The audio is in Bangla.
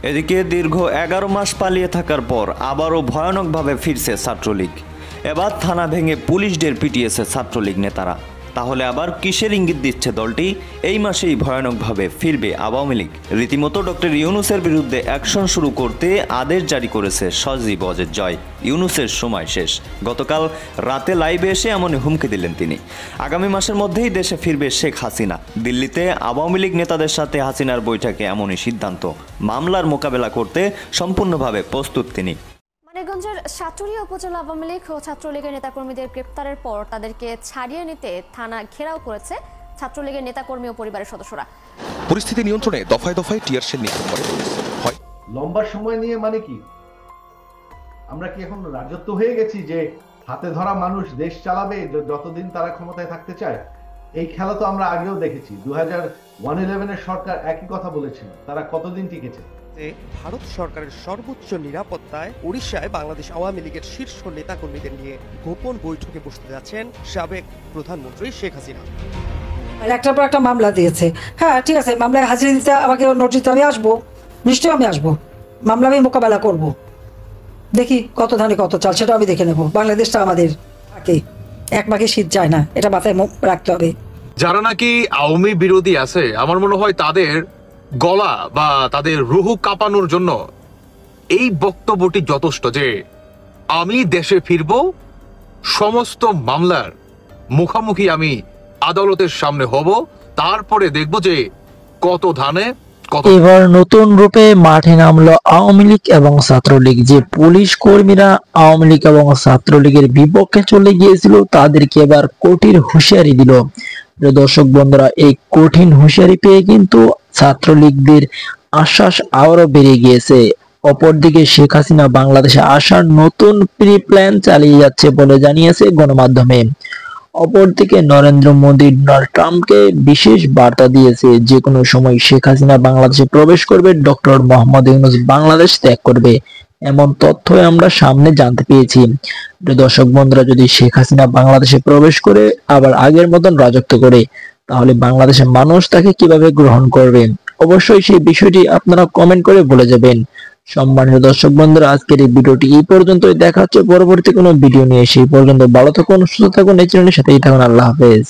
এদিকে দীর্ঘ 11 মাস পালিয়ে থাকার পর আবারও ভয়ানকভাবে ফিরছে ছাত্রলীগ। এবার থানা ভেঙে পুলিশদের পিটিয়েছে ছাত্রলীগ নেতারা। তাহলে আবার কিসের ইঙ্গিত দিচ্ছে দলটি? এই মাসেই ভয়ানকভাবে ফিরবে আওয়ামী লীগ। রীতিমতো ডক্টর ইউনূসের বিরুদ্ধে অ্যাকশন শুরু করতে আদেশ জারি করেছে সজীব ওয়াজেদ জয়। ইউনূসের সময় শেষ। গতকাল রাতে লাইভে এসে এমনই হুমকি দিলেন তিনি। আগামী মাসের মধ্যেই দেশে ফিরবে শেখ হাসিনা। দিল্লিতে আওয়ামী লীগ নেতাদের সাথে হাসিনার বৈঠকে এমনই সিদ্ধান্ত। মামলার মোকাবেলা করতে সম্পূর্ণভাবে প্রস্তুত তিনি। মানিকগঞ্জের সাটুরিয়া উপজেলা আওয়ামী লীগ ও ছাত্রলীগের নেতাকর্মীদের গ্রেপ্তারের পর তাদেরকে ছাড়িয়ে নিতে থানা ঘেরাও করেছে ছাত্রলীগের নেতাকর্মী ও পরিবারের সদস্যরা। পরিস্থিতি নিয়ন্ত্রণে দফায় দফায় টিয়ার শেল নিক্ষেপ করে পুলিশ। হয় লম্বা সময় নিয়ে মানে কি আমরা কি এখন রাজত্ব হয়ে গেছি যে হাতে ধরা মানুষ দেশ চালাবে যতদিন তারা ক্ষমতায় থাকতে চায়? এই খেলা তো আমরা আগেও দেখেছি। 2011 সরকার একই কথা বলেছিল, তারা কতদিন টিকেছে? ভারত সরকারের সর্বোচ্চ নিরাপত্তায় উড়িষ্যায় বাংলাদেশ আওয়ামী লীগের শীর্ষ নেতাকর্মীদের নিয়ে গোপন বৈঠকে বসতে যাচ্ছেন সাবেক প্রধানমন্ত্রী শেখ হাসিনা। একটার পর একটা মামলা দিয়েছে। হ্যাঁ ঠিক আছে, মামলায় হাজিরা দিতে আমাকে নোটিশ দিতে আমি আসবো, নিশ্চয়ই আমি আসবো, মামলা আমি মোকাবেলা করব। দেখি কত ধানে কত চাল সেটা আমি দেখে নেব। বাংলাদেশটা আমাদের থাকে, এক মাকে শীত যায় না, এটা মাথায় রাখতে হবে। যারা নাকি আওয়ামী বিরোধী আছে, আমার মনে হয় তাদের গলা বা তাদের রুহু কাঁপানোর জন্য এই বক্তব্যটি যথেষ্ট যে আমি দেশে ফিরব, সমস্ত মামলার মুখোমুখি আমি আদালতের সামনে হব, তারপরে দেখব যে কত ধানে কত। এবার নতুন রূপে মাঠে নামলো আওয়ামী লীগ এবং ছাত্রলীগ। যে পুলিশ কর্মীরা আওয়ামী লীগ এবং ছাত্রলীগের বিপক্ষে চলে গিয়েছিল তাদেরকে এবার কঠিন হুঁশিয়ারি দিল। দর্শক বন্ধুরা, এই কঠিন হুঁশিয়ারি পেয়ে কিন্তু ছাত্রলীগদের আশ্বাস আরো বেড়ে গিয়েছে। অপরদিকে শেখ হাসিনা বাংলাদেশে আসার নতুন প্রি প্ল্যান চালিয়ে যাচ্ছে বলে জানিয়েছে গণমাধ্যমে। অপরদিকে নরেন্দ্র মোদী ডোনাল্ড ট্রাম্পকে বিশেষ বার্তা দিয়েছে, যে কোনো সময় শেখ হাসিনা বাংলাদেশে প্রবেশ করবে, ডক্টর মোহাম্মদ ইউনূস বাংলাদেশ ত্যাগ করবে, এমন তথ্য আমরা সামনে জানতে পেয়েছি। দর্শক বন্ধুরা, যদি শেখ হাসিনা বাংলাদেশে প্রবেশ করে আবার আগের মতন রাজত্ব করে, তাহলে বাংলাদেশের মানুষ তাকে কিভাবে গ্রহণ করবে? অবশ্যই সেই বিষয়টি আপনারা কমেন্ট করে বলে যাবেন। সম্মানিত দর্শক বন্ধুরা, আজকের এই ভিডিওটি এই পর্যন্তই। দেখা হচ্ছে পরবর্তী কোনো ভিডিও নিয়ে। সেই পর্যন্ত ভালো থাকুন, সুস্থ থাকুন, এই চ্যানেলের সাথেই থাকুন। আল্লাহ হাফেজ।